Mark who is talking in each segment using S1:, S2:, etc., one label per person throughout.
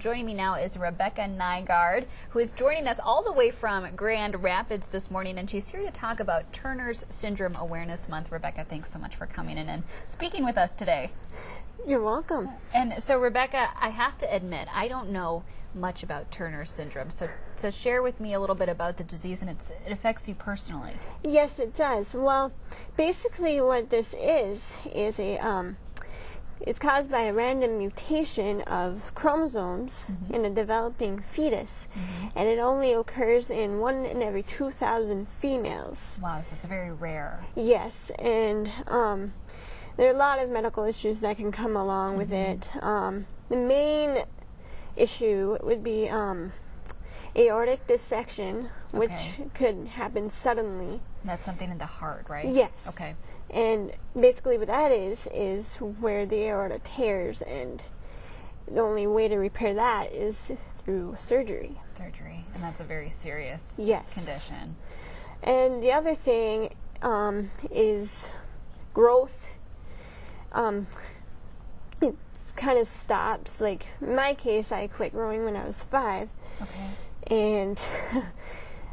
S1: Joining me now is Rebecca Nygaard, who is joining us all the way from Grand Rapids this morning, and she's here to talk about Turner's Syndrome Awareness Month. Rebecca, thanks so much for coming in and speaking with us today.
S2: You're welcome.
S1: And so, Rebecca, I have to admit, I don't know much about Turner's syndrome, so share with me a little bit about the disease, and it affects you personally.
S2: Yes, it does. Well, basically what this is it's caused by a random mutation of chromosomes in a developing fetus, and it only occurs in 1 in every 2,000 females.
S1: Wow, so it's very rare.
S2: Yes, and there are a lot of medical issues that can come along with it. The main issue would be aortic dissection, which could happen suddenly.
S1: That's something in the heart, right?
S2: Yes.
S1: Okay.
S2: And basically what that is where the aorta tears, and the only way to repair that is through surgery.
S1: Surgery, and that's a very serious condition.
S2: And the other thing is growth. It kind of stops. Like in my case, I quit growing when I was 5.
S1: Okay.
S2: And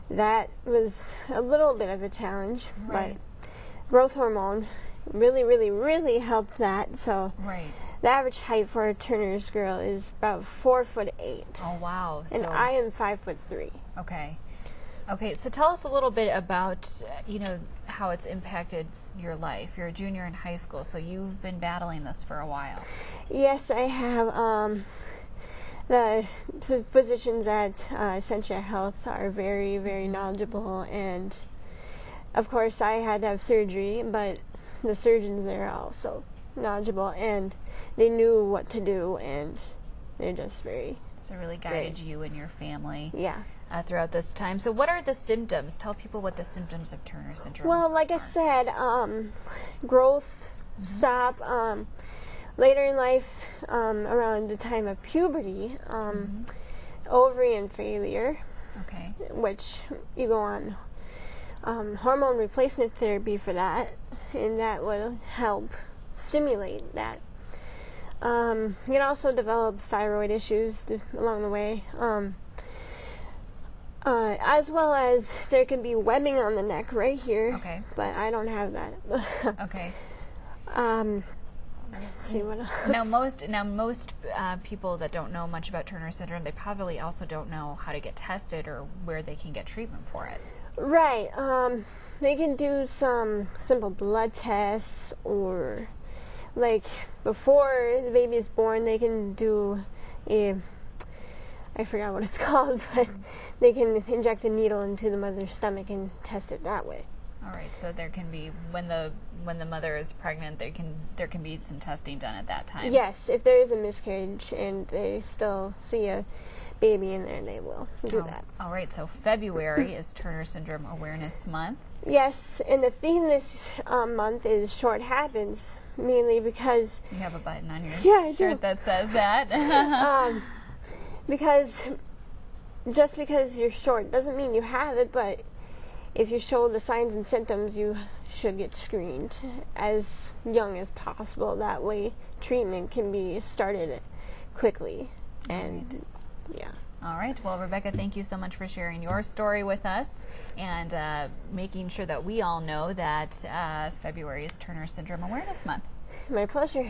S2: that was a little bit of a challenge,
S1: right.
S2: But growth hormone really helped that. So the average height for a Turner's girl is about 4'8".
S1: Oh wow!
S2: And I am 5'3".
S1: Okay. Okay. So tell us a little bit about how it's impacted your life. You're a junior in high school, so you've been battling this for a while.
S2: Yes, I have. The physicians at Essentia Health are very knowledgeable, and of course I had to have surgery, but the surgeons there are also knowledgeable, and they knew what to do, and they're just very
S1: really guided you and your family throughout this time. So what are the symptoms? Tell people what the symptoms of Turner syndrome
S2: Well, like
S1: are.
S2: I said, growth stop. Later in life, around the time of puberty, ovarian failure, which you go on hormone replacement therapy for that, and that will help stimulate that. You can also develop thyroid issues along the way, as well as there can be webbing on the neck right here, but I don't have that. Let's see what else.
S1: Now most people that don't know much about Turner syndrome, they probably also don't know how to get tested or where they can get treatment for it.
S2: Right. They can do some simple blood tests, or like before the baby is born, they can do I forgot what it's called, but they can inject a needle into the mother's stomach and test it that way.
S1: All right, so there can be, when the mother is pregnant, there can be some testing done at that time.
S2: Yes, if there is a miscarriage and they still see a baby in there, they will do that.
S1: All right, so February is Turner Syndrome Awareness Month.
S2: Yes, and the theme this month is short happens, mainly because
S1: you have a button on your shirt that says that.
S2: Because just because you're short doesn't mean you have it, but if you show the signs and symptoms, you should get screened as young as possible. That way treatment can be started quickly. And
S1: All right. Well, Rebecca, thank you so much for sharing your story with us and making sure that we all know that February is Turner Syndrome Awareness Month.
S2: My pleasure.